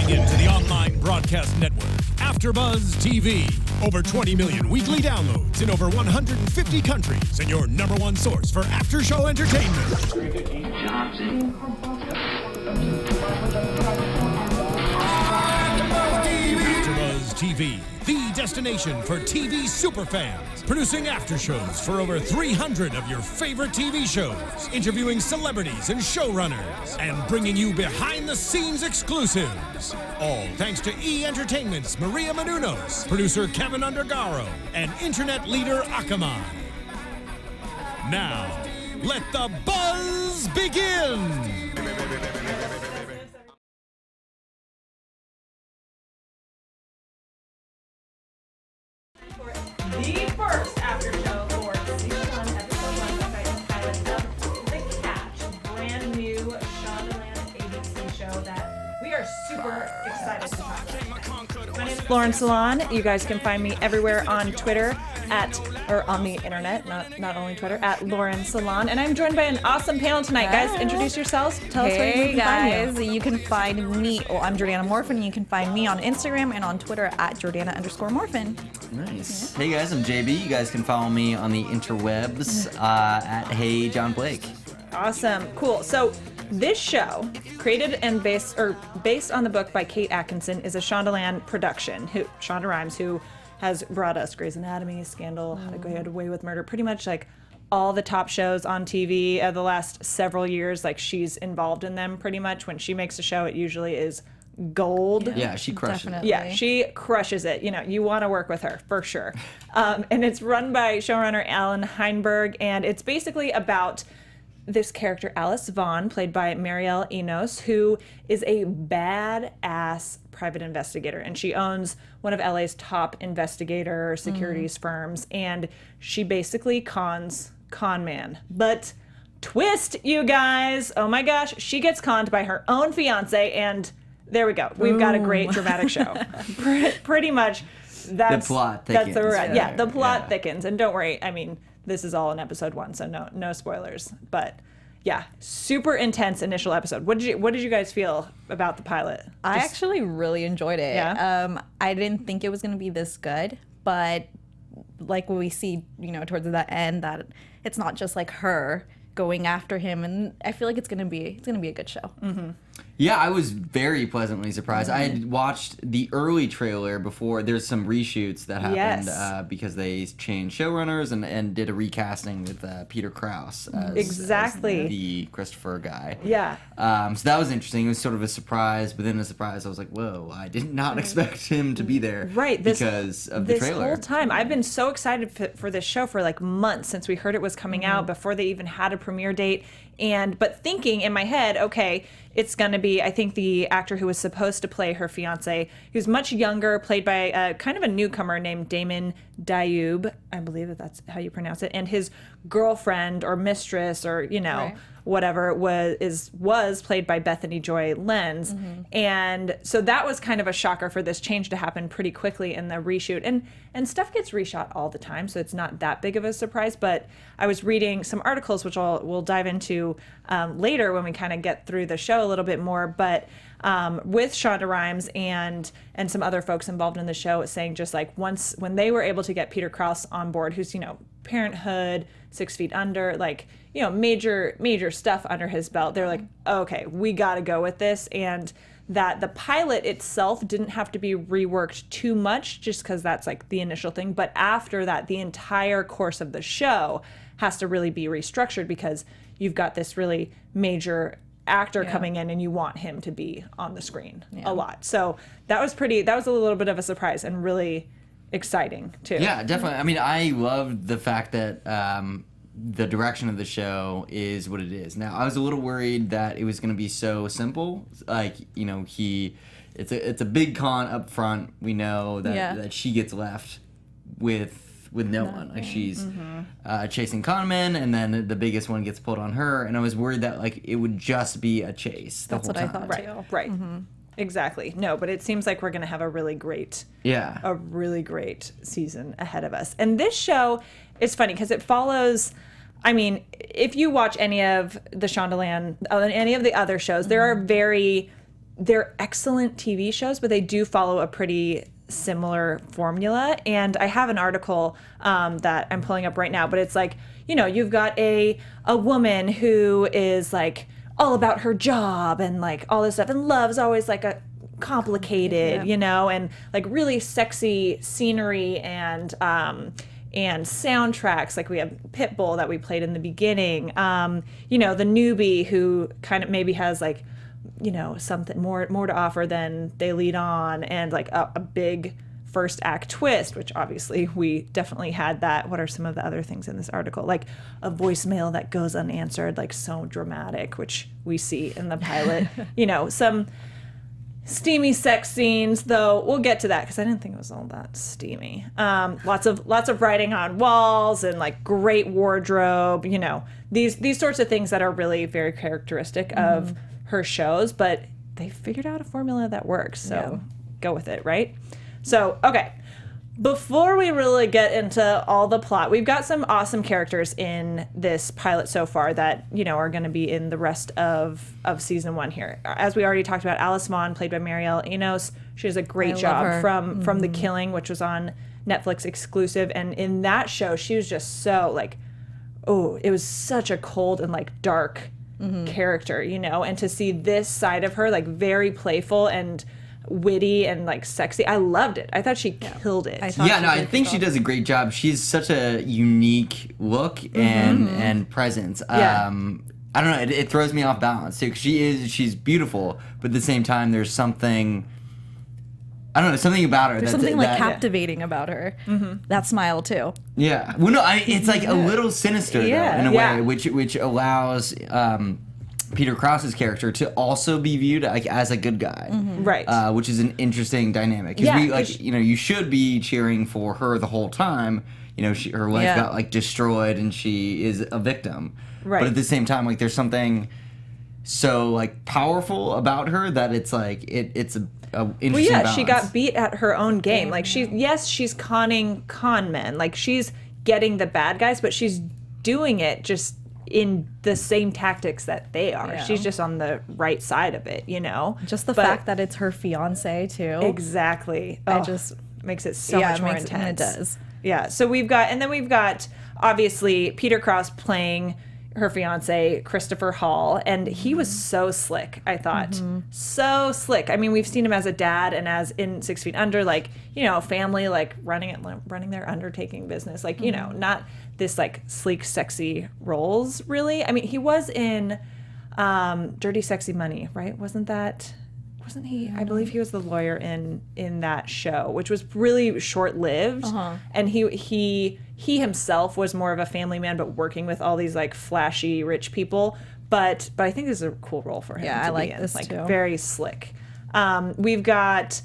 Tuning in to the online broadcast network, AfterBuzz TV. Over 20 million weekly downloads in over 150 countries, and your number one source for after-show entertainment. AfterBuzz TV, the destination for TV superfans. Producing aftershows for over 300 of your favorite TV shows. Interviewing celebrities and showrunners. And bringing you behind-the-scenes exclusives. All thanks to E! Entertainment's Mireille Enos, producer Kevin Undergaro, and internet leader Akamai. Now, let the buzz begin! The first after show for season 1, episode 1 of pilot of The Catch, brand new Shondaland ABC show that we are super excited to talk about. My name is Lauren Salaun. You guys can find me everywhere on Twitter on the internet, not only Twitter, at Lauren Salaun. And I'm joined by an awesome panel tonight. Guys, introduce yourselves. Tell us where you can find you. You can find me, I'm Jordana Morfin. You can find me on Instagram and on Twitter at Jordana_Morfin. Nice. Yeah. Hey guys, I'm JB. You guys can follow me on the interwebs at Hey John Blake. Awesome. Cool. So this show, created and based on the book by Kate Atkinson, is a Shondaland production. Shonda Rhimes, who has brought us Grey's Anatomy, Scandal, How to Get Away with Murder, pretty much like all the top shows on TV of the last several years. Like, she's involved in them pretty much. When she makes a show, it usually is gold. Yeah, she crushes it. Yeah, she crushes it. You know, you want to work with her for sure. And it's run by showrunner Allan Heinberg, and it's basically about this character, Alice Vaughan, played by Mireille Enos, who is a badass private investigator. And she owns one of LA's top investigator securities firms. And she basically con man. But twist, you guys. Oh my gosh. She gets conned by her own fiancé. And there we go. We've got a great dramatic show. Pretty much. The plot thickens. The plot thickens. And don't worry. I mean, this is all in episode 1, so no spoilers. But yeah, super intense initial episode. What did you guys feel about the pilot? I actually really enjoyed it. Yeah. I didn't think it was going to be this good, but like what we see, towards the end, that it's not just like her going after him, and I feel like it's gonna be a good show. Mm-hmm. Yeah, I was very pleasantly surprised. I had watched the early trailer before. There's some reshoots that happened because they changed showrunners and did a recasting with Peter Krause as the Christopher guy. Yeah. So that was interesting. It was sort of a surprise. Within a surprise, I was like, whoa, I did not expect him to be there because of the trailer. This whole time, I've been so excited for this show for like months since we heard it was coming out, before they even had a premiere date. But thinking in my head, okay, it's going to be, I think the actor who was supposed to play her fiance, who's much younger, played by kind of a newcomer named Damon Dayoub, I believe that's how you pronounce it, and his girlfriend or mistress or, whatever was played by Bethany Joy Lenz. And so that was kind of a shocker for this change to happen pretty quickly in the reshoot. And stuff gets reshot all the time, so it's not that big of a surprise. But I was reading some articles, which we'll dive into later when we kind of get through the show a little bit more. But with Shonda Rhimes and some other folks involved in the show, saying just like when they were able to get Peter Krause on board, who's, Parenthood, 6 Feet Under, like, major stuff under his belt. They're like, okay, we got to go with this. And that the pilot itself didn't have to be reworked too much, just because that's like the initial thing. But after that, the entire course of the show has to really be restructured, because you've got this really major actor coming in and you want him to be on the screen a lot. So that was a little bit of a surprise and really exciting too. Yeah, definitely. I mean, I loved the fact that the direction of the show is what it is. Now, I was a little worried that it was going to be so simple. Like, it's a big con up front. We know that she gets left with no one. Like, she's chasing con men, and then the biggest one gets pulled on her. And I was worried that like it would just be a chase the whole time. That's what I thought too. Right. Mm-hmm. Exactly. No, but it seems like we're going to have a really great season ahead of us. And this show is funny because it follows, I mean, if you watch any of the Shondaland, any of the other shows, there are very they're excellent TV shows, but they do follow a pretty similar formula. And I have an article that I'm pulling up right now, but it's like, you know, you've got a woman who is like all about her job and like all this stuff, and love's always like a complicated, you know, and like really sexy scenery and soundtracks. Like we have Pitbull that we played in the beginning. You know, the newbie who kind of maybe has like, you know, something more to offer than they lead on, and like a big first act twist, which obviously we definitely had that. What are some of the other things in this article? Like a voicemail that goes unanswered, like so dramatic, which we see in the pilot. You know, some steamy sex scenes, though we'll get to that because I didn't think it was all that steamy. Lots of writing on walls and like great wardrobe, you know, these sorts of things that are really very characteristic of her shows, but they figured out a formula that works, so go with it, right? So, okay, before we really get into all the plot, we've got some awesome characters in this pilot so far that, you know, are going to be in the rest of season 1 here. As we already talked about, Alice Vaughan, played by Mireille Enos. She does a great job from The Killing, which was on Netflix exclusive. And in that show, she was just so, like, oh, it was such a cold and, like, dark character, you know? And to see this side of her, like, very playful and witty and like sexy, I loved it. I thought she killed it. I think she does a great job. She's such a unique look and presence. I don't know, it throws me off balance too, 'cause she's beautiful, but at the same time there's something, I don't know, something about her. There's something like captivating about her. That smile too. Yeah. Well, no, it's like a little sinister though, in a way, which allows Peter Krause's character to also be viewed like as a good guy, right? Which is an interesting dynamic. Because you know, you should be cheering for her the whole time. You know, her life got like destroyed, and she is a victim. Right. But at the same time, like there's something so like powerful about her that it's like it's a interesting balance. She got beat at her own game. Like she's conning con men. Like she's getting the bad guys, but she's doing it just in the same tactics that they are. Yeah. She's just on the right side of it, you know? Just the fact that it's her fiancé, too. Exactly. It just makes it so much more intense. It does. Yeah, so we've got, obviously, Peter Krause playing her fiancé, Christopher Hall, and he was so slick, I thought. So slick. I mean, we've seen him as a dad and as in 6 Feet Under, like, you know, family, like, running their undertaking business. Like, you know, not this like sleek, sexy roles, really. I mean, he was in Dirty Sexy Money, right? Wasn't he? I believe he was the lawyer in that show, which was really short-lived. And he himself was more of a family man, but working with all these like flashy rich people. But I think this is a cool role for him. Yeah, I like this like too. Very slick. We've got.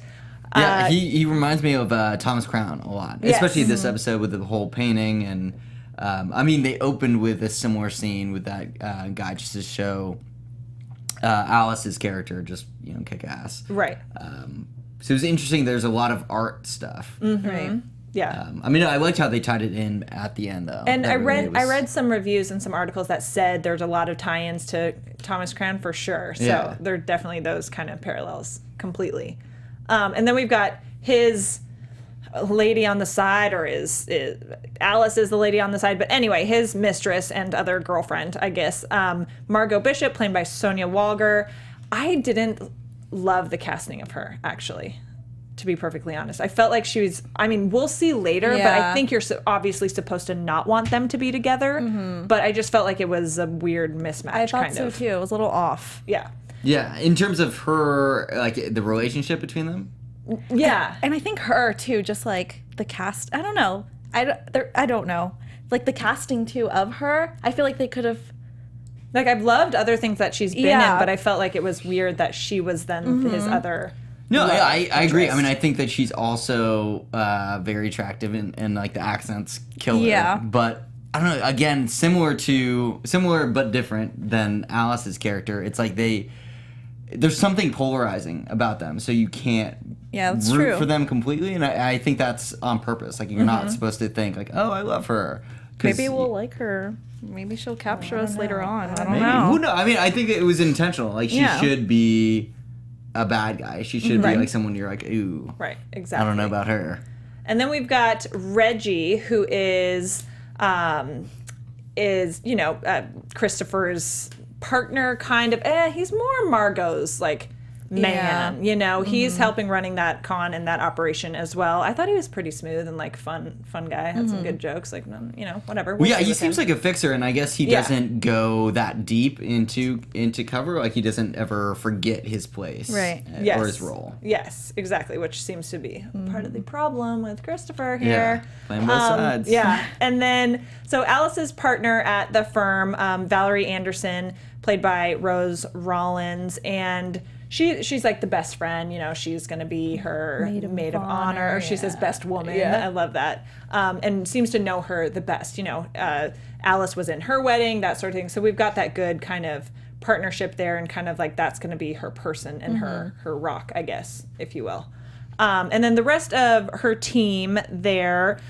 He reminds me of Thomas Crown a lot, especially this episode with the whole painting and. I mean, they opened with a similar scene with that guy just to show Alice's character just, you know, kick ass. Right. So it was interesting. There's a lot of art stuff. Right. Yeah. I mean, I liked how they tied it in at the end, though. And I read some reviews and some articles that said there's a lot of tie-ins to Thomas Crown for sure. So there are definitely those kind of parallels completely. And then we've got his lady on the side, or is Alice is the lady on the side, but anyway, his mistress and other girlfriend, I guess, Margot Bishop, played by Sonya Walger. I didn't love the casting of her, actually, to be perfectly honest. I felt like she was, I mean, we'll see later, but I think you're obviously supposed to not want them to be together, but I just felt like it was a weird mismatch. I thought so too. It was a little off. Yeah, in terms of her, like the relationship between them. Yeah. And I think her too, just like the cast, I don't know. I don't know. Like the casting too of her, I feel like they could have. Like I've loved other things that she's been in, but I felt like it was weird that she was then his other. No, I agree. I mean, I think that she's also very attractive and like the accents kill her. Yeah. But I don't know, again, similar but different than Alice's character. It's like there's something polarizing about them, so you can't root for them completely, and I think that's on purpose. Like, you're not supposed to think, like, oh, I love her. Maybe we'll like her. Maybe she'll capture us later on. I don't know. Well, no, I mean, I think it was intentional. Like, she should be a bad guy. She should be like someone you're like, ooh. Right, exactly. I don't know about her. And then we've got Reggie, who is Christopher's partner, kind of. He's more Margot's like man. He's helping running that con and that operation as well. I thought he was pretty smooth and like fun guy. Had some good jokes. Like whatever. Well, yeah, he seems like a fixer, and I guess he doesn't go that deep into cover. Like he doesn't ever forget his place, right? Or his role. Yes, exactly. Which seems to be part of the problem with Christopher here. Yeah, playing both sides. Yeah, and then so Alice's partner at the firm, Valerie Anderson, played by Rose Rollins, and she's like the best friend. She's going to be her maid of honor. She says best woman. I love that. And seems to know her the best. Alice was in her wedding, that sort of thing. So we've got that good kind of partnership there, and kind of like that's going to be her person and her rock, I guess, if you will. And then the rest of her team there.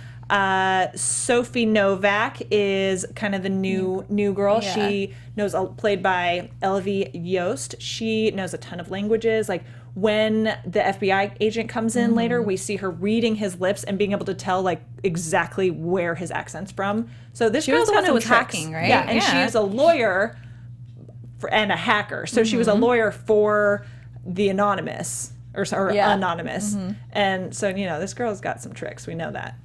Sophie Novak is kind of the new girl. Yeah. She knows, played by Elvy Yost. She knows a ton of languages. Like when the FBI agent comes in later, we see her reading his lips and being able to tell like exactly where his accent's from. So this girl's got some tricks. Hacking, right? Yeah, and she is a lawyer and a hacker. So she was a lawyer for the Anonymous or Anonymous. And so this girl's got some tricks. We know that.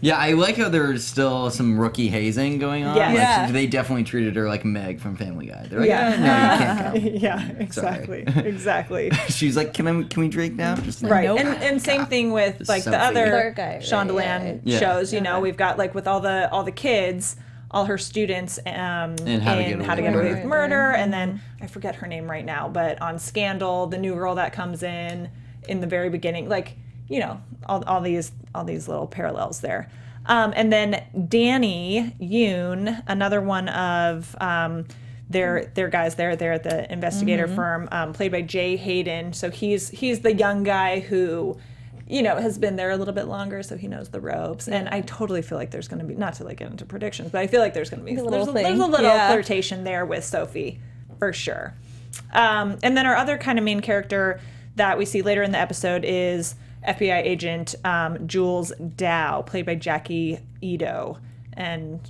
Yeah, I like how there's still some rookie hazing going on. Yes. Like, they definitely treated her like Meg from Family Guy. They're like, no, you can't come. Yeah, exactly. Exactly. She's like, can we drink now? Just right. Nope. And same thing with like the other Shondaland shows. We've got like with all the kids, all her students and How to Get Away with Murder, and then I forget her name right now, but on Scandal, the new girl that comes in the very beginning, like all these little parallels there. And then Danny Yoon, another one of their guys there. They're at the investigator firm, played by Jay Hayden. So he's the young guy who, has been there a little bit longer, so he knows the ropes. And I totally feel like there's going to be, not to like get into predictions, but I feel like there's going to be there's a little flirtation there with Sophie, for sure. And then our other kind of main character that we see later in the episode is FBI agent Jules Dow, played by Jacky Ido. And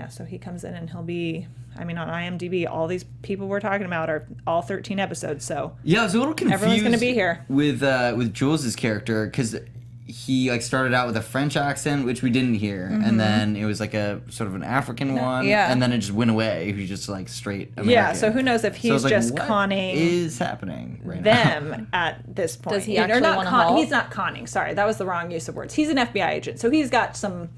so he comes in and he'll be, on IMDb, all these people we're talking about are all 13 episodes, so yeah, I was a little confused. Everyone's going to be here. With Jules's character, because he like started out with a French accent, which we didn't hear, and then it was like a sort of an African one, and then it just went away. He was just like straight American. Yeah, so who knows if he's just what conning is happening right them now? at this point. Does he actually want to help? He's not conning. Sorry, that was the wrong use of words. He's an FBI agent, so he's got some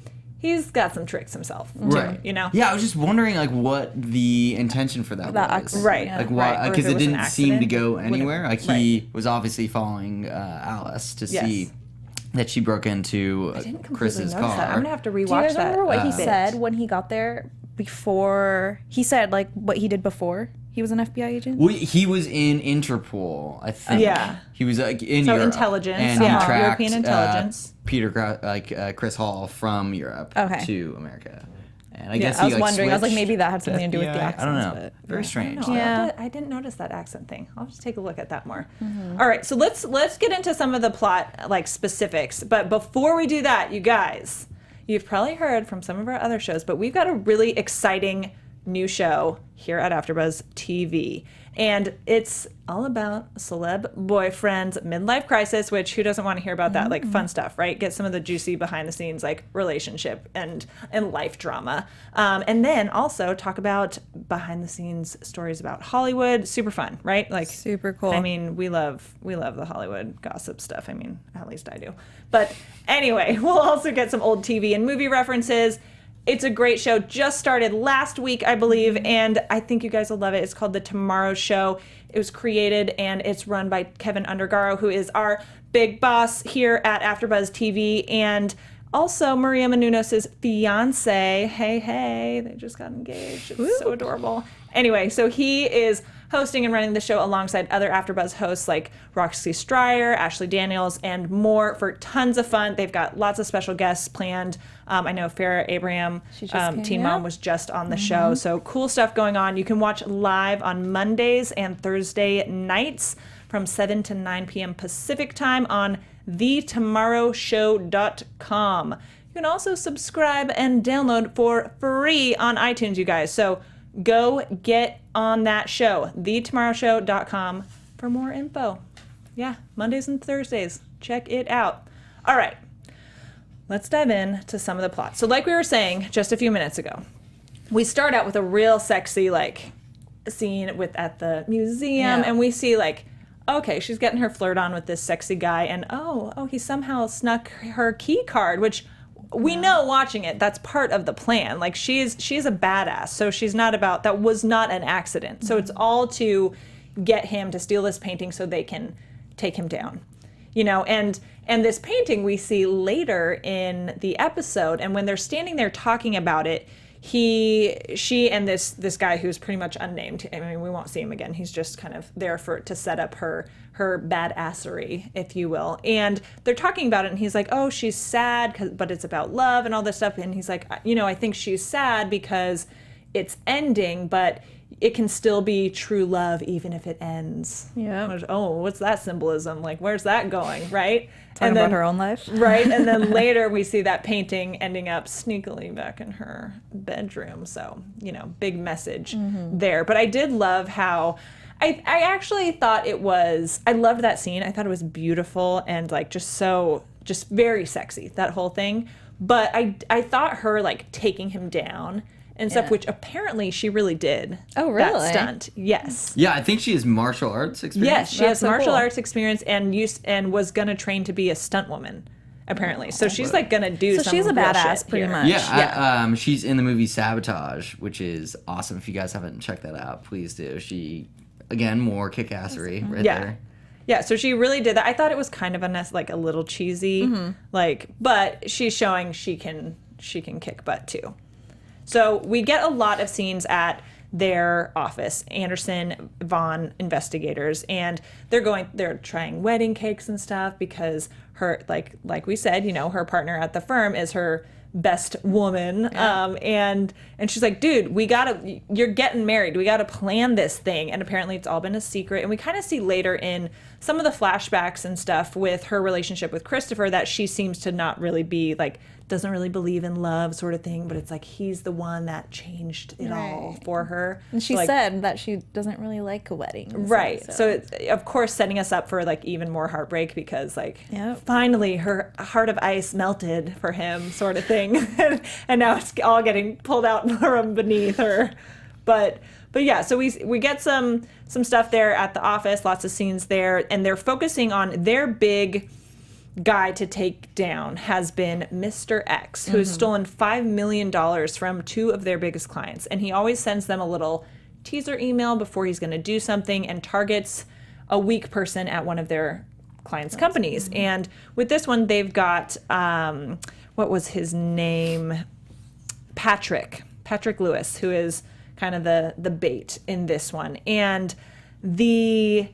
tricks himself, right? Too, Yeah, I was just wondering like what the intention for that was, right? Like why? Because it didn't seem to go anywhere. Like he was obviously following Alice to see that she broke into Chris's car. I'm gonna have to rewatch that. Do you guys remember what he said when he got there? Before he said like what he did before he was an FBI agent. Well, he was in Interpol, I think. Yeah, he was in Europe, intelligence, and he tracked European intelligence. Chris Hall from Europe to America. And I guess I was wondering. I was like, maybe that had something to do with the accents. I don't know. But very strange. I didn't notice that accent thing. I'll just take a look at that more. All right, so let's get into some of the plot like specifics. But before we do that, you guys, you've probably heard from some of our other shows, but we've got a really exciting new show here at AfterBuzz TV. And it's all about celeb boyfriends, midlife crisis, which who doesn't want to hear about that? Like fun stuff, right? Get some of the juicy behind the scenes, like relationship and life drama. And then also talk about behind the scenes stories about Hollywood. Super fun, right? Like super cool. We love the Hollywood gossip stuff. At least I do. But anyway, we'll also get some old TV and movie references. It's a great show. Just started last week, I believe, and I think you guys will love it. It's called The Tomorrow Show. It was created and it's run by Kevin Undergaro, who is our big boss here at AfterBuzz TV, and also Maria Menounos' fiancé. Hey, they just got engaged. It's so adorable. Anyway, so he is hosting and running the show alongside other AfterBuzz hosts like Roxy Stryer, Ashley Daniels, and more for tons of fun. They've got lots of special guests planned. I know Farrah Abraham, Teen Mom, was just on the show. So cool stuff going on. You can watch live on Mondays and Thursday nights from 7 to 9 p.m. Pacific time on thetomorrowshow.com. You can also subscribe and download for free on iTunes, you guys. So go get on that show, thetomorrowshow.com, for more info. Yeah, Mondays and Thursdays. Check it out. All right, let's dive in to some of the plots. So like we were saying just a few minutes ago, we start out with a real sexy scene at the museum, and we see okay, she's getting her flirt on with this sexy guy, and he somehow snuck her key card, which we know watching it, that's part of the plan. She's a badass, so she's not about, that was not an accident. So it's all to get him to steal this painting so they can take him down. And this painting we see later in the episode, and when they're standing there talking about it, she and this guy who's pretty much unnamed, I mean, we won't see him again, he's just kind of there to set up her badassery, if you will. And they're talking about it, and he's like, oh, she's sad, but it's about love and all this stuff. And he's like, I think she's sad because it's ending, but it can still be true love even if it ends. Yeah. Oh, what's that symbolism? Where's that going, right? Talking about her own life. Right, and then later we see that painting ending up sneakily back in her bedroom. So, big message there. But I did love how, I actually thought I loved that scene. I thought it was beautiful and just very sexy, that whole thing. But I thought her taking him down and stuff, which apparently she really did. Oh, really? That stunt, yes. Yeah, I think she has martial arts experience. Yes, she has martial arts experience and was gonna train to be a stunt woman, apparently. So she's gonna do. So some she's a real badass, shit pretty here. much. Yeah, she's in the movie Sabotage, which is awesome. If you guys haven't checked that out, please do. She, again, more kick-assery right there. Yeah, so she really did that. I thought it was kind of a little cheesy, but she's showing she can kick butt too. So we get a lot of scenes at their office, Anderson Vaughan investigators, and they're trying wedding cakes and stuff because her, like we said, her partner at the firm is her best woman. And she's like, dude, you're getting married. We got to plan this thing. And apparently it's all been a secret. And we kind of see later in some of the flashbacks and stuff with her relationship with Christopher that she seems to not really be doesn't really believe in love sort of thing, but it's he's the one that changed it all for her. And she said that she doesn't really like a wedding. Right. So it's, of course, setting us up for even more heartbreak because finally her heart of ice melted for him sort of thing. And now it's all getting pulled out from beneath her. But yeah, so we get some stuff there at the office, lots of scenes there, and they're focusing on their big guy to take down has been Mr. X, who has stolen $5 million from two of their biggest clients. And he always sends them a little teaser email before he's going to do something and targets a weak person at one of their clients' companies. And with this one, they've got, what was his name? Patrick Lewis, who is kind of the bait in this one. And they're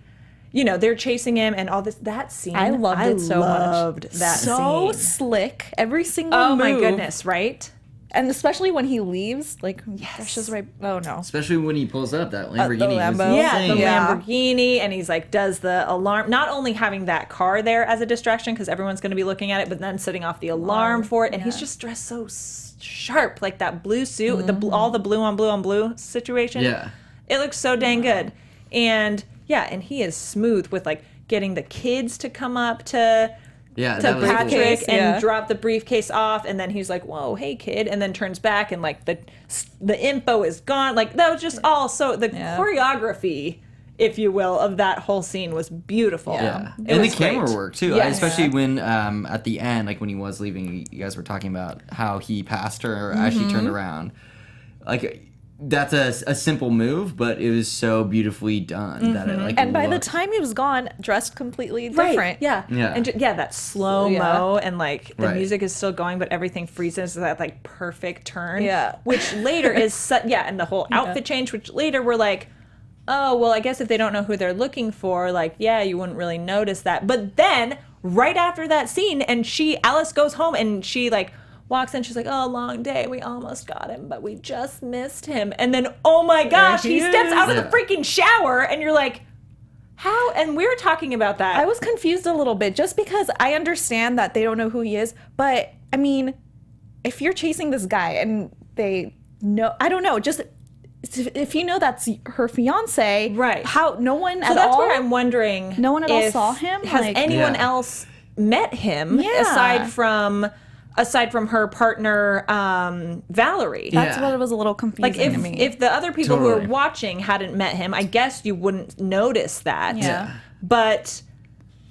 chasing him and all this. That scene, I loved it so much. That so scene. slick. Every single Oh move. my goodness, right? And especially when he leaves, that's just right. Oh no. Especially when he pulls up that Lamborghini. the Lambo. Yeah, the Yeah. Lamborghini, and he's does the alarm. Not only having that car there as a distraction because everyone's going to be looking at it, but then setting off the alarm for it. And he's just dressed so sharp, that blue suit, all the blue on blue on blue situation. Yeah, it looks so dang good. And and he is smooth with getting the kids to come up to Patrick cool. and drop the briefcase off, and then he's like, whoa, hey kid, and then turns back and the info is gone. That was just all so the choreography, if you will, of that whole scene was beautiful. Yeah, It and the was camera great. work too. Yes. Especially when at the end, when he was leaving, you guys were talking about how he passed her as she turned around. That's a simple move, but it was so beautifully done that it And by the time he was gone, dressed completely different. Right. Yeah. Yeah. And that slow mo and the music is still going, but everything freezes at that perfect turn. Yeah. Which later is and the whole outfit change, which later we're oh well, I guess if they don't know who they're looking for, you wouldn't really notice that. But then right after that scene, and Alice goes home and she walks in, she's like, oh, long day, we almost got him, but we just missed him. And then, oh my gosh, he steps out of the freaking shower, and you're like, How? And we were talking about that. I was confused a little bit just because I understand that they don't know who he is, but I mean, if you're chasing this guy and they know, I don't know, just if you know that's her fiance, right? How no one so at that's all? where I'm wondering. No one at all saw him. Has anyone else met him aside from her partner Valerie? That's what was a little confusing to me. If the other people who were watching hadn't met him, I guess you wouldn't notice that. Yeah.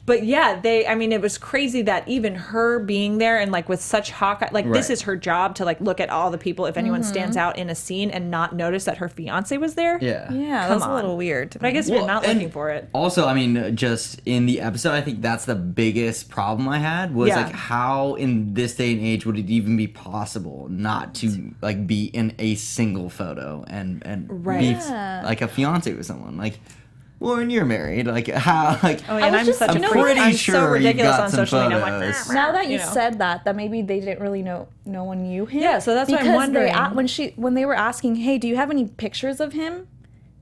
But yeah, it was crazy that even her being there and like with such Hawkeye, like this is her job to like look at all the people if anyone stands out in a scene and not notice that her fiance was there. Yeah, that's a little weird. But I guess you're not looking for it. Also, I mean, just in the episode, I think that's the biggest problem I had was like how in this day and age would it even be possible not to like be in a single photo and be like a fiance with someone like. Lauren, you're married. Like how? Like I'm so ridiculous on social media. I'm like, now that you said that maybe they didn't really know. No one knew him. Yeah, so that's what I'm wondering. When they were asking, hey, do you have any pictures of him?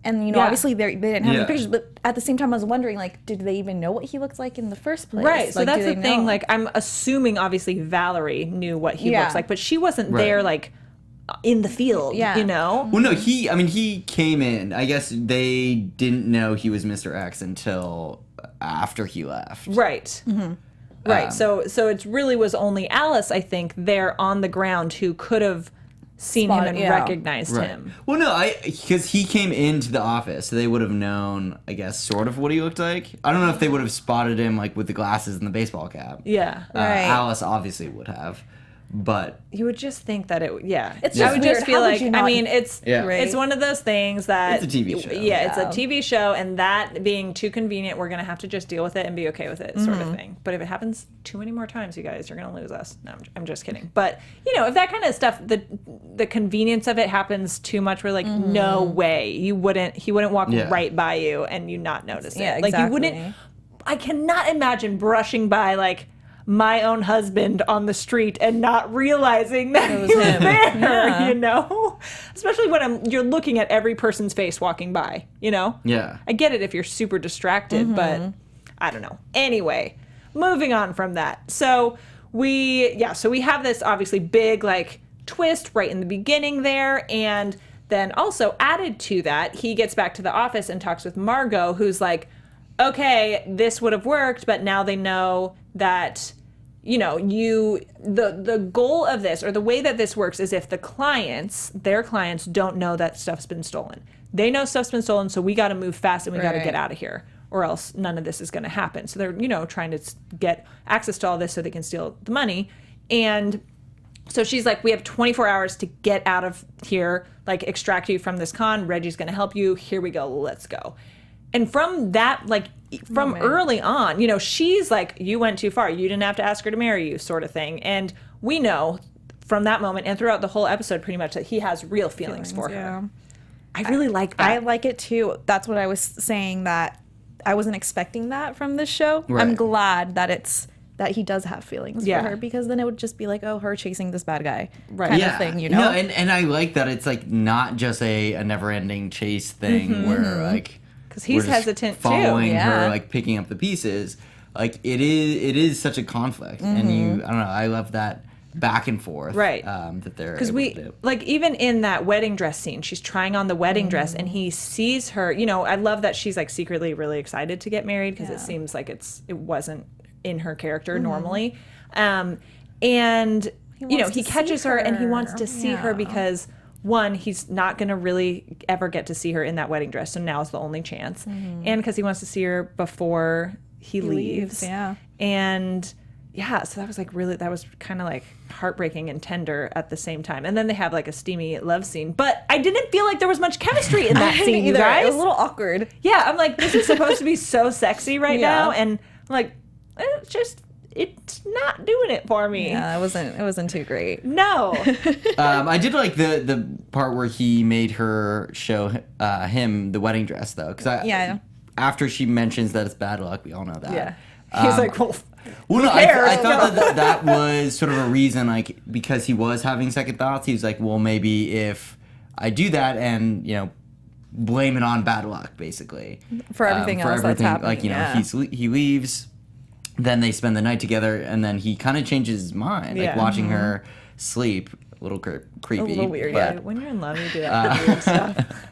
And obviously they didn't have any pictures, but at the same time I was wondering, like, did they even know what he looks like in the first place? Right. So that's the thing. Like, I'm assuming obviously Valerie knew what he looks like, but she wasn't there like. In the field, you know? Well, no, he came in. I guess they didn't know he was Mr. X until after he left. Right. Mm-hmm. Right. So it really was only Alice, I think, there on the ground who could have seen him and recognized him. Well, no, because he came into the office, so they would have known, I guess, sort of what he looked like. I don't know if they would have spotted him, like, with the glasses and the baseball cap. Yeah. Alice obviously would have. But you would just think that it's just I would weird. just feel like it's one of those things that it's a TV show. Yeah, it's a TV show, and that being too convenient, we're gonna have to just deal with it and be okay with it, sort of thing. But if it happens too many more times, you guys, you're gonna lose us. No, I'm just kidding. But if that kind of stuff, the convenience of it happens too much, we're like, no way, he wouldn't walk right by you and you not notice it. Exactly. Like you wouldn't. I cannot imagine brushing by like. My own husband on the street and not realizing that he was there, Especially when you're looking at every person's face walking by, Yeah. I get it if you're super distracted, but I don't know. Anyway, moving on from that. So we have this obviously big like twist right in the beginning there, and then also added to that, he gets back to the office and talks with Margot, who's like, okay, this would have worked, but now they know that, the goal of this, or the way that this works, is if their clients don't know that stuff's been stolen. They know stuff's been stolen, so we got to move fast and we got to get out of here, or else none of this is going to happen. So they're, trying to get access to all this so they can steal the money. And so she's like, we have 24 hours to get out of here, like extract you from this con. Reggie's going to help you. Here we go. Let's go. And from that, like, from early on, she's like, you went too far. You didn't have to ask her to marry you, sort of thing. And we know from that moment and throughout the whole episode pretty much that he has real feelings for her. I really like that. I like it too. That's what I was saying, that I wasn't expecting that from this show. Right. I'm glad that he does have feelings for her, because then it would just be like, oh, her chasing this bad guy kind of thing, No, and I like that it's like not just a never-ending chase thing where like... Because he's hesitant too. Following her, like picking up the pieces, like it is such a conflict, and I don't know, I love that back and forth, right? That they're because like even in that wedding dress scene, she's trying on the wedding dress, and he sees her. I love that she's like secretly really excited to get married, because it seems like it wasn't in her character normally, and he catches her and he wants to see her because. One, he's not going to really ever get to see her in that wedding dress, so now's the only chance. And because he wants to see her before he leaves. Yeah. And so that was like that was kind of like heartbreaking and tender at the same time. And then they have like a steamy love scene. But I didn't feel like there was much chemistry in that scene, you guys. It was a little awkward. Yeah, I'm like, this is supposed to be so sexy right now. And I'm like, it's not doing it for me. Yeah, it wasn't too great. No. I did like the part where he made her show him the wedding dress though, because after she mentions that it's bad luck, we all know that. Yeah. He's like, well, no, I thought that was sort of a reason, like, because he was having second thoughts. He was like, well, maybe if I do that and blame it on bad luck, basically. For everything else that's happening. Like, you know, yeah. he leaves, then they spend the night together, and then he kind of changes his mind. Like, watching her sleep, a little creepy. A little weird, Yeah, when you're in love, you do that weird stuff.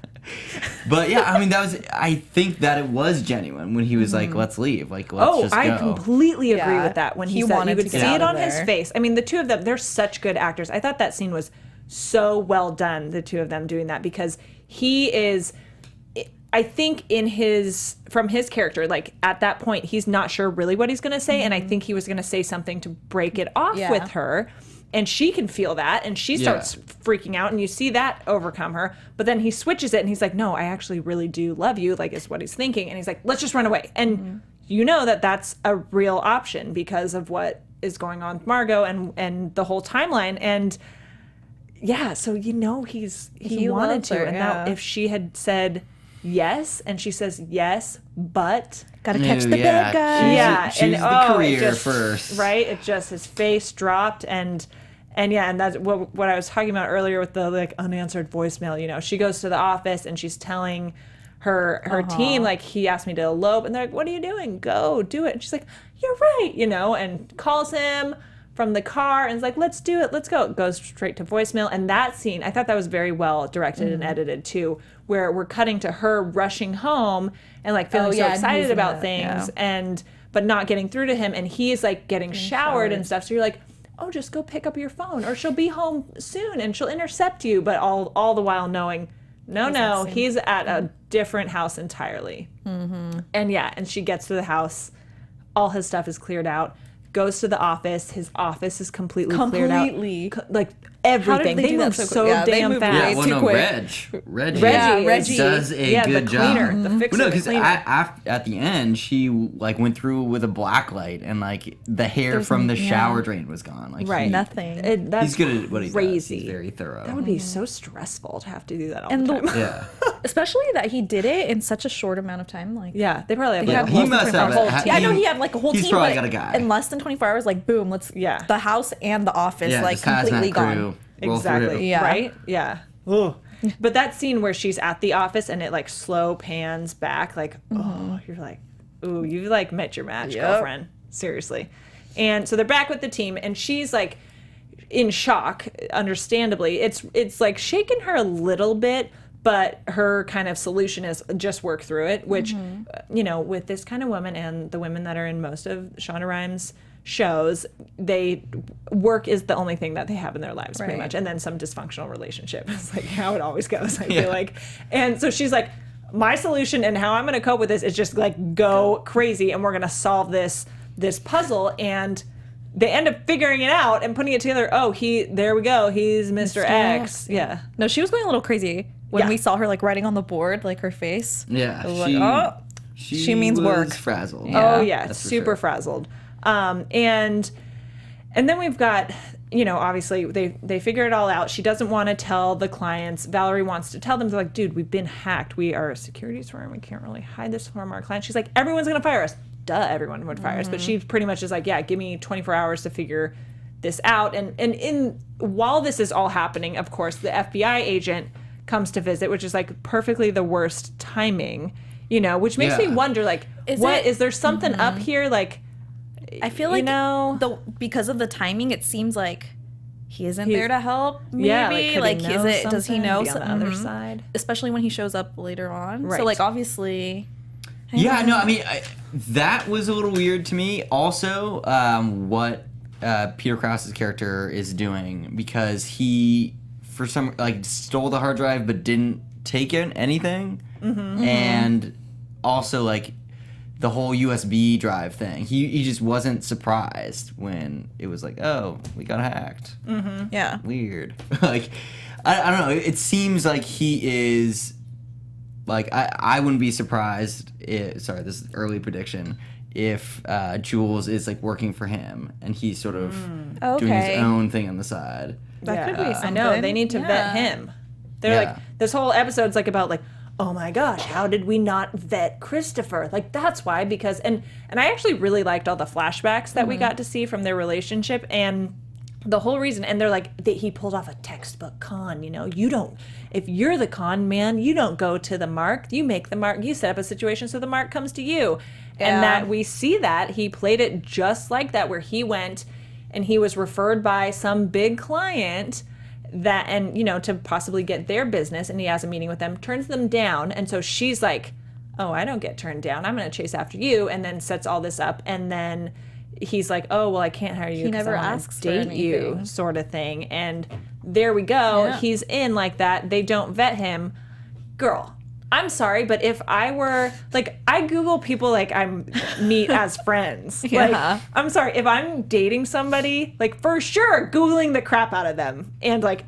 But yeah, I mean, I think that it was genuine when he was like, let's leave. Like, let's just go. I completely agree Yeah. with that. When he He said, wanted you could to see get it out on of his there. face. face. I mean, the two of them, they're such good actors. I thought that scene was so well done, the two of them doing that, because he is, I think from his character, like at that point, he's not sure really what he's going to say. And I think he was going to say something to break it off Yeah. with her. And she can feel that, and she starts freaking out, and you see that overcome her. But then he switches it, and he's like, no, I actually really do love you, like, is what he's thinking. And he's like, let's just run away. And you know that that's a real option because of what is going on with Margot and the whole timeline. And yeah, so you know he wanted loves to. her, And now yeah. if she had said yes, and she says yes, but... Gotta catch the yeah, bad guy. Yeah, Choose and the it career just, first. right? It just, his face dropped, and that's what I was talking about earlier with the like unanswered voicemail. You know, she goes to the office and she's telling her team, like, he asked me to elope, and they're like, what are you doing? Go do it. And she's like, you're right, you know, and calls him from the car and is like, let's do it, let's go. It goes straight to voicemail. And that scene, I thought that was very well directed and edited too, where we're cutting to her rushing home and like feeling so and excited he's about in things, yeah. but not getting through to him, and he's like getting showered and stuff. So you're like, oh, just go pick up your phone, or she'll be home soon and she'll intercept you. But all the while knowing, no, he's at a different house entirely. Mm-hmm. And yeah, and she gets to the house, all his stuff is cleared out. Goes to the office. His office is completely cleared out. Like everything. They They do that move so so quick? Yeah, they damn move fast. way Yeah, well, too no, quick. Reggie does a good the job. cleaner, the fixer, Well, no, the because cleaner. at the end, she like went through with a black light, and like the hair from the shower drain was gone. Like Right. Nothing. That's He's good at what he crazy. does. He's very thorough. That would be so stressful to have to do that all And the the- time. yeah. Especially that he did it in such a short amount of time. Like, Yeah, they probably have They like have a He whole must have whole a- team. yeah, I know he had like a whole He's team, probably but got a guy. in less than 24 hours, like boom, Yeah. the house and the office Yeah, like this hazmat completely crew gone. roll Exactly. through. Yeah. Right? Yeah. Ugh. But that scene where she's at the office and it like slow pans back, like, oh, you're like, ooh, you've like met your match, Yep. girlfriend. Seriously. And so they're back with the team, and she's like in shock, understandably. It's like shaken her a little bit, but her kind of solution is just work through it, which, you know, with this kind of woman and the women that are in most of Shonda Rhimes' shows, work is the only thing that they have in their lives, pretty Right. much. And then some dysfunctional relationship. It's like how it always goes, I feel like. And so she's like, my solution and how I'm going to cope with this is just like go crazy, and we're going to solve this puzzle. And they end up figuring it out and putting it together. Oh, there we go. He's Mr. X. Yeah. No, she was going a little crazy when Yeah. we saw her like writing on the board, like her face. Yeah. I was like, oh, she means was work. frazzled. Oh yeah, that's for super sure. frazzled. And then we've got, you know, obviously they figure it all out. She doesn't want to tell the clients. Valerie wants to tell them. They're like, dude, we've been hacked. We are a securities firm. We can't really hide this from our clients. She's like, everyone's gonna fire us. Duh, everyone would fire us. But she pretty much is like, yeah, give me 24 hours to figure this out. And while this is all happening, of course, the FBI agent comes to visit, which is like perfectly the worst timing, you know, which makes me Yeah. wonder, like, is there something up here? Like, I feel like you know, because of the timing, it seems like he isn't there to help. Maybe yeah, like, could he know does he something? know Be on the other side? Especially when he shows up later on. Right. So like obviously. Yeah, no, I mean, that was a little weird to me. Also, what Peter Krause's character is doing, because he, for some, like, stole the hard drive but didn't take in anything. And also, like, the whole USB drive thing. He just wasn't surprised when it was like, oh, we got hacked. Yeah. Weird. Like, I don't know. It seems like he is, like, I wouldn't be surprised if, sorry, this is early prediction, if Jules is like working for him and he's sort of doing Okay. his own thing on the side. That could be I know, something. they need to vet Yeah. him. They're Yeah. like, this whole episode's like about like, oh my gosh, how did we not vet Christopher? Like, that's why, because, and I actually really liked all the flashbacks that we got to see from their relationship, and The whole reason, and they're like, he pulled off a textbook con, you know, if you're the con man, you don't go to the mark, you make the mark, you set up a situation so the mark comes to you. Yeah. And that we see that he played it just like that, where he went and he was referred by some big client and, you know, to possibly get their business, and he has a meeting with them, turns them down. And so she's like, oh, I don't get turned down, I'm going to chase after you, and then sets all this up. And then he's like, oh, well, I can't hire you. He never I asks date for you, anything. sort of thing. And there we go. Yeah. He's in like that. They don't vet him. Girl, I'm sorry, but if I were, like, I Google people like I meet as friends. Yeah. Like, I'm sorry, if I'm dating somebody, like, for sure, Googling the crap out of them. And, like,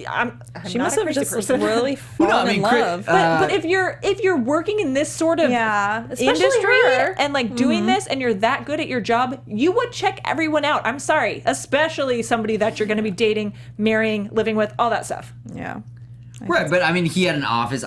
I'm She not must a have crazy just person. really fallen in love. But if you're working in this sort of especially industry her. and like doing this, and you're that good at your job, you would check everyone out. I'm sorry, especially somebody that you're going to be dating, marrying, living with, all that stuff. Yeah. Right, but I mean, he had an office.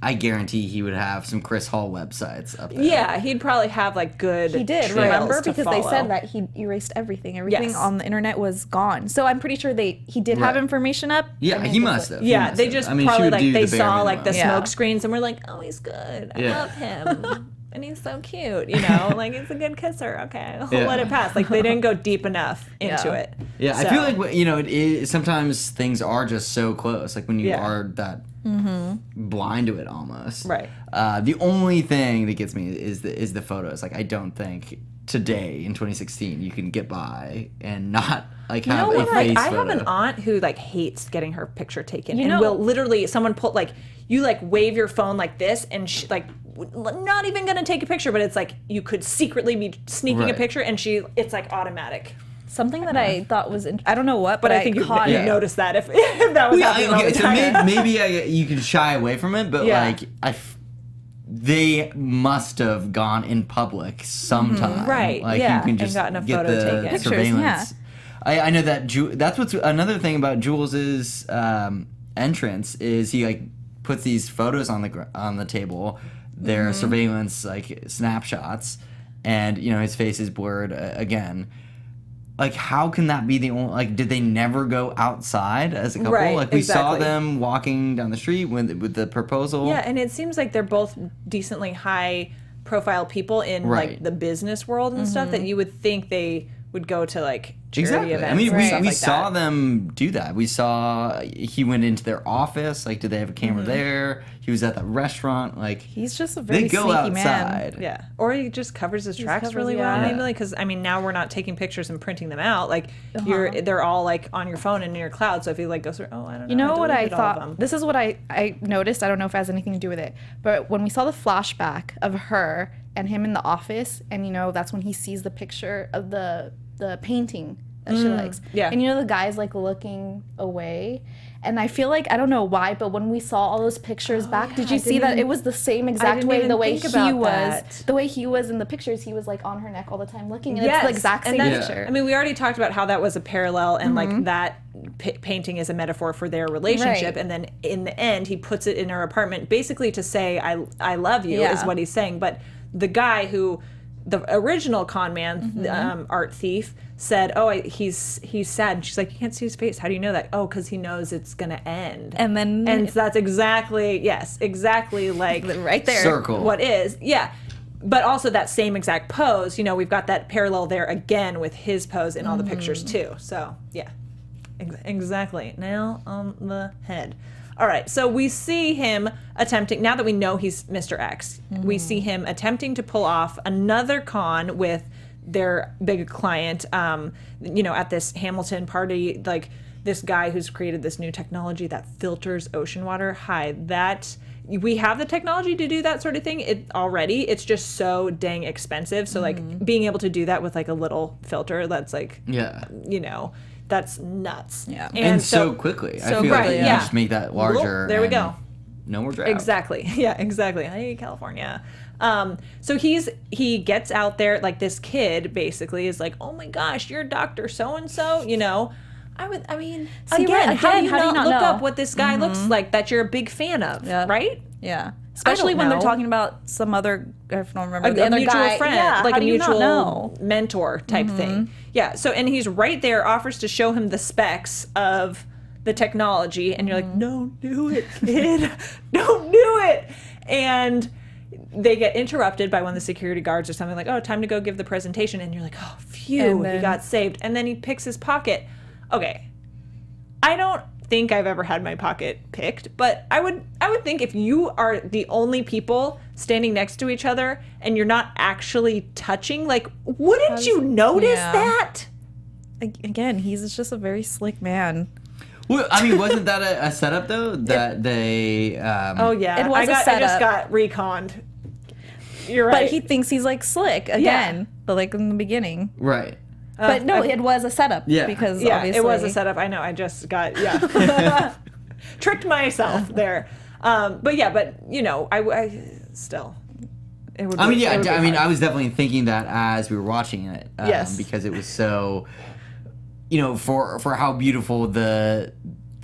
I guarantee he would have some Chris Hall websites up there. Yeah, he'd probably have like good. He did, trails remember? to Because they follow. said that he erased everything. Everything Yes. on the internet was gone. So I'm pretty sure he did have Right. information up. Yeah, I mean, he just must like- have. He Yeah, must they have. just I mean, she probably would like do they the bare saw like the minimum. Yeah. smoke screens and were like, oh, he's good. I Yeah. love him. And he's so cute, you know, like he's a good kisser. Okay, we'll Yeah. let it pass. Like they didn't go deep enough into Yeah. it. Yeah, I So- feel like, you know, sometimes things are just so close. Like when you Yeah. are that blind to it almost. Right. The only thing that gets me is the photos. Like I don't think today in 2016 you can get by and not like have You know a what? face Like, I photo. have an aunt who like hates getting her picture taken, You and know- will literally someone pull like you like wave your phone like this, and she like not even gonna take a picture, but it's like you could secretly be sneaking a Right. picture, and it's like automatic. Something that I thought was, I don't know what, but But I think you caught it. noticed that if that was happening all okay, the so time. maybe you can shy away from it, but Yeah. like they must have gone in public sometime. Right, Like yeah, you can and just gotten a get photo the taken. Pictures, surveillance. I know that that's what's another thing about Jules's entrance is he like puts these photos on the table, their surveillance like snapshots, and you know his face is blurred again. Like, how can that be the only? Like, did they never go outside as a couple? Right, Like, we saw exactly. them walking down the street with the proposal. Yeah, and it seems like they're both decently high profile people in Right. like the business world and stuff, that you would think they would go to like charity Exactly. events. I mean, and stuff we like saw that. them do that. We saw he went into their office. Like, did they have a camera there? He was at the restaurant. Like, He's just a very they go sneaky outside. man. Yeah, or he just covers his tracks covers- really yeah. well, maybe, because I mean now we're not taking pictures and printing them out. Like Uh-huh. they're all like on your phone and in your cloud. So if you like go through, oh, I don't know. You know what I deleted all of thought? them. This is what I noticed. I don't know if it has anything to do with it. But when we saw the flashback of her and him in the office, and you know, that's when he sees the picture of the painting that she likes. yeah. And you know, the guy's like looking away. And I feel like, I don't know why, but when we saw all those pictures back, did yeah, you I see didn't that even- it was the same exact didn't way even the way think he about was, that. the way he was in the pictures? He was like on her neck all the time looking, and it's the exact same and that's- picture. I mean, we already talked about how that was a parallel, and like that painting is a metaphor for their relationship. Right. And then in the end, he puts it in her apartment, basically to say, "I love you," is Yeah. what he's saying. But the guy who, the original con man, art thief, said, "Oh, he's sad." And she's like, "You can't see his face. How do you know that?" "Oh, because he knows it's gonna end." And then and that's exactly like right there. Circle. what is, yeah. But also that same exact pose, you know, we've got that parallel there again with his pose in all the pictures too. So yeah, exactly. Nail on the head. All right, so we see him attempting, now that we know he's Mr. X, we see him attempting to pull off another con with their big client, you know, at this Hamilton party, like this guy who's created this new technology that filters ocean water. We have the technology to do that sort of thing it's just so dang expensive. So like being able to do that with like a little filter, that's like, Yeah. you know, that's nuts. Yeah. And so quickly. I so feel right, like you yeah. just make that larger. There we and go. No more drought. Exactly. Yeah, exactly. Hey, California. So he gets out there, like this kid basically is like, "Oh my gosh, you're Dr. So-and-so," you know. I mean, See, again, right, how do again, you how do you not not look know? up what this guy looks like that you're a big fan of, Yeah. right? Yeah. Especially when they're know. talking about some other, I don't remember, a the other mutual guy. friend, Yeah, like how a do you not mutual know? mentor type thing. Yeah. So, and he's right there, offers to show him the specs of the technology, and you're like, don't do it, kid. Don't do it. And they get interrupted by one of the security guards or something like, oh, time to go give the presentation. And you're like, oh, phew, he got saved. And then he picks his pocket. Okay. I don't think I've ever had my pocket picked, but I would think if you are the only people standing next to each other and you're not actually touching, like, wouldn't you notice that? Again, he's just a very slick man. Well, I mean, wasn't that a setup though? That they. Oh yeah, It was a I just setup. got reconned. You're right. But he thinks he's like slick again, but like in the beginning. Right. But no, it was a setup. Yeah. Because yeah, obviously it was a setup. I know. I just got tricked myself there. But yeah, but you know, I still. It would. I mean, yeah. it would be I mean, hard. I was definitely thinking that as we were watching it. Yes. Because it was so. You know, for how beautiful the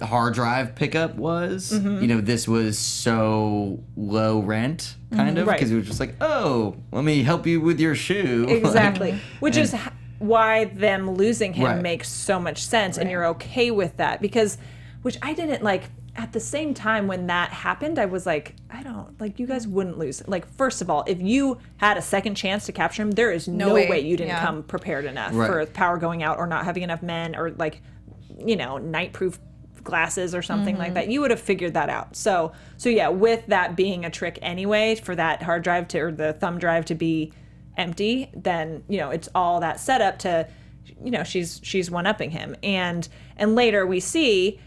hard drive pickup was. You know, this was so low rent, kind of, Right. because it was just like, oh, let me help you with your shoe. Exactly. Which is why them losing him Right. makes so much sense, and you're okay with that because, which I didn't like. At the same time, when that happened, I was like, I don't like you guys wouldn't lose. Like, first of all, if you had a second chance to capture him, there is no way you didn't come prepared enough Right. for power going out or not having enough men or like, you know, night-proof glasses or something like that. You would have figured that out. So yeah, with that being a trick anyway, for that hard drive to or the thumb drive to be empty, then you know it's all that setup to, you know, she's one-upping him, and later we see,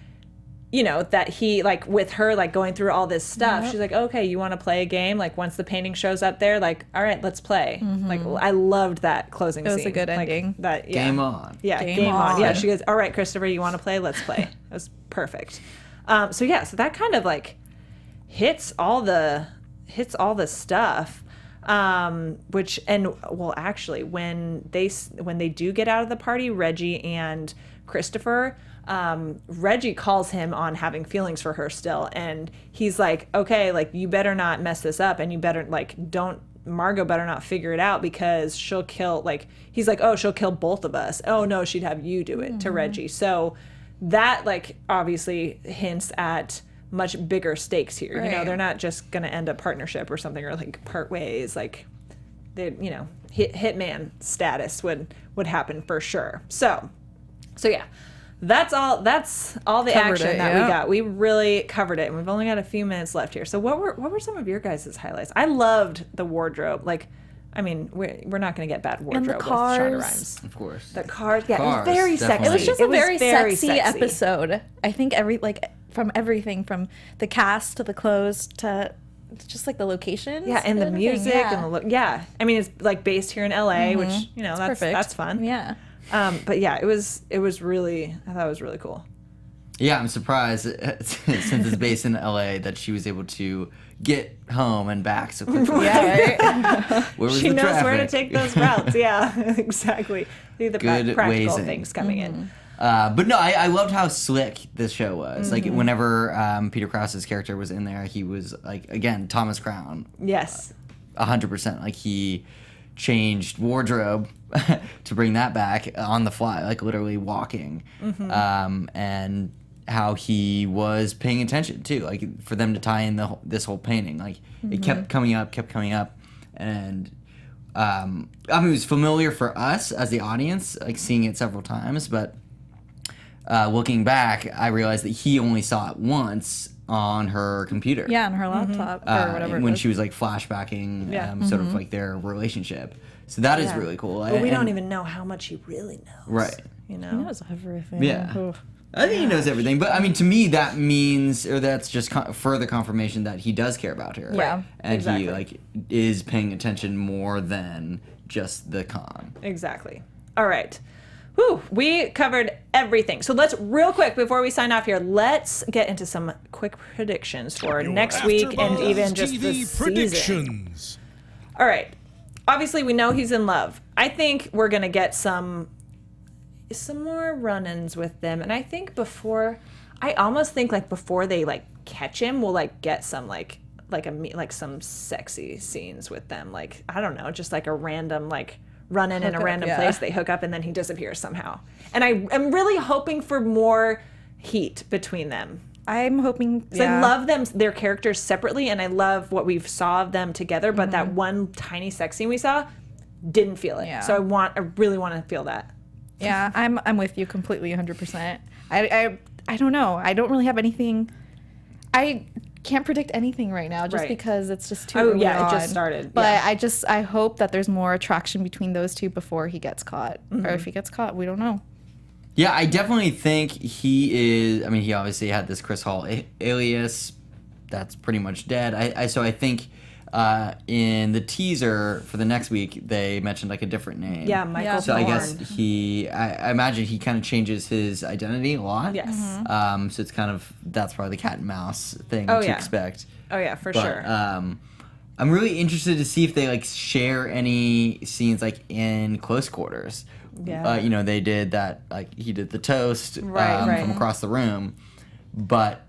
you know, that he, like, with her, like, going through all this stuff, she's like, okay, you want to play a game? Like, once the painting shows up there, like, all right, let's play. Like, I loved that closing scene. It was a good Like, ending. that, yeah. Game on. Yeah, Game game on. Yeah, on. she goes, all right, Christopher, you want to play? Let's play. It was perfect. So that kind of, like, hits all the stuff. Which, and, well, actually, when they do get out of the party, Reggie and Christopher, Reggie calls him on having feelings for her still, and he's like, okay, like, you better not mess this up, and you better, like, Margot better not figure it out because she'll kill, like, he's like, oh, she'll kill both of us. Oh no, she'd have you do it to Reggie. So that, like, obviously hints at much bigger stakes here. You know, Right. they're not just gonna end a partnership or something, or like part ways. Like, they, you know, hitman status would happen for sure. So yeah, that's all the Covered action it, that we yeah. got. We really covered it, and we've only got a few minutes left here. So what were some of your guys' highlights? I loved the wardrobe. Like, I mean, we're not going to get bad wardrobe with Shonda cars. Rhimes. Of course. The cars, yeah, Cars, it was very definitely. sexy. It was just a very sexy sexy episode. I think from everything from the cast to the clothes to just like the locations. Yeah, and the everything, music yeah. and the look. Yeah, I mean, it's like based here in LA, which, you know, that's perfect. fun. Yeah. But yeah, it was really, I thought it was really cool. Yeah, I'm surprised since it's based in LA that she was able to get home and back so quickly. Yeah, right? Where was She the knows where to traffic? take those routes. Yeah, exactly. See the Good practical ways things coming in. But no, I loved how slick this show was. Like, whenever Peter Krause's character was in there, he was, like, again, Thomas Crown. Yes. 100%. Like, he changed wardrobe to bring that back on the fly, like, literally walking. And how he was paying attention, too. Like, for them to tie in this whole painting. Like, it kept coming up. And, I mean, it was familiar for us as the audience, like, seeing it several times, but looking back, I realized that he only saw it once on her computer. Yeah, on her laptop or whatever. When she was like flashbacking sort of like their relationship. So that is really cool. But we don't even know how much he really knows. Right. You know? He knows everything. Yeah. Oof. I think he knows everything, but I mean, to me, that means, or that's just further confirmation that he does care about her. Yeah, And exactly. he like is paying attention more than just the con. Exactly. All right. Whew, we covered everything. So let's, real quick, before we sign off here, let's get into some quick predictions for next week and AfterBuzz even just the TV season. predictions. All right. Obviously, we know he's in love. I think we're going to get some more run-ins with them. And I think I almost think, like, before they, like, catch him, we'll, like, get some, like, like some sexy scenes with them. Like, I don't know, just like a random like run in a random place, they hook up and then he disappears somehow. And I'm really hoping for more heat between them. I'm hoping. I love their characters separately, and I love what we saw of them together. But that one tiny sex scene we saw, didn't feel it. So I really want to feel that. Yeah, I'm with you completely, 100%. I don't know. I don't really have anything. I can't predict anything right now, just because it's just too early on. It just started. But I hope that there's more attraction between those two before he gets caught, or if he gets caught, we don't know. Yeah, I definitely think he is. I mean, he obviously had this Chris Hall alias. That's pretty much dead. So I think in the teaser for the next week, they mentioned like a different name. Yeah, Michael So Thorne. I guess I imagine he kind of changes his identity a lot. Yes. So it's kind of, that's probably the cat and mouse thing to expect. Oh yeah, for sure. I'm really interested to see if they like share any scenes like in close quarters. Yeah. You know, they did that, like he did the toast from across the room, but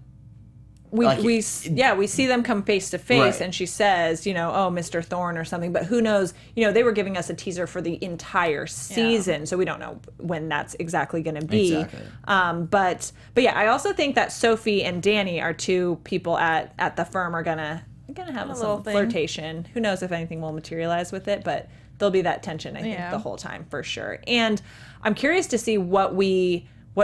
we see them come face to face, and she says, you know, oh, Mr. Thorne or something, but who knows? You know, they were giving us a teaser for the entire season, so we don't know when that's exactly going to be. Exactly. But yeah, I also think that Sophie and Danny are two people at the firm are gonna have a little flirtation. Who knows if anything will materialize with it, but there'll be that tension, I think, the whole time for sure. And I'm curious to see what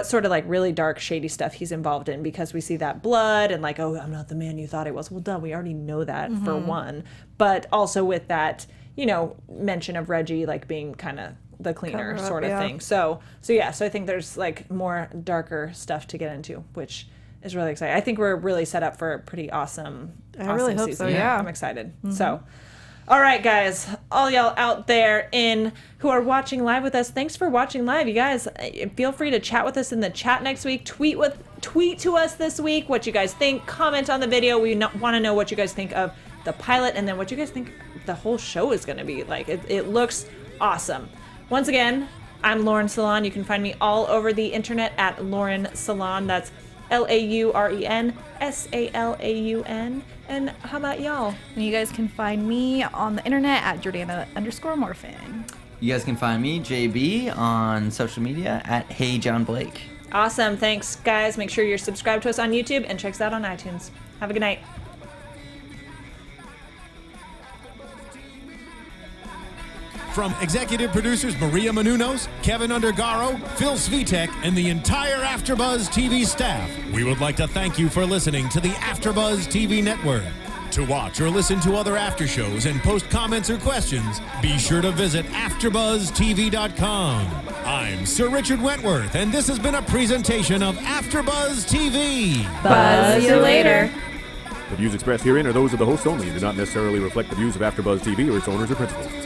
sort of like really dark, shady stuff he's involved in, because we see that blood and like, oh, I'm not the man you thought I was. Well, duh, we already know that for one. But also with that, you know, mention of Reggie like being kind of the cleaner sort of thing. So I think there's like more darker stuff to get into, which is really exciting. I think we're really set up for a pretty awesome really hope season. so, yeah. I'm excited. So, all right, guys, all y'all out there who are watching live with us, thanks for watching live. You guys, feel free to chat with us in the chat next week. Tweet to us this week what you guys think. Comment on the video. We want to know what you guys think of the pilot, and then what you guys think the whole show is going to be like. It looks awesome. Once again, I'm Lauren Salaun. You can find me all over the internet at Lauren Salaun. That's LaurenSalaun. And how about y'all? And you guys can find me on the internet at Jordana_Morfin. you guys can find me, JB, on social media at HeyJohnBlake. Awesome. Thanks, guys. Make sure you're subscribed to us on YouTube and check us out on iTunes. Have a good night. From executive producers Maria Menounos, Kevin Undergaro, Phil Svitek, and the entire AfterBuzz TV staff, we would like to thank you for listening to the AfterBuzz TV network. To watch or listen to other after shows and post comments or questions, be sure to visit AfterBuzzTV.com. I'm Sir Richard Wentworth, and this has been a presentation of AfterBuzz TV. Buzz you later. The views expressed herein are those of the hosts only and do not necessarily reflect the views of AfterBuzz TV or its owners or principals.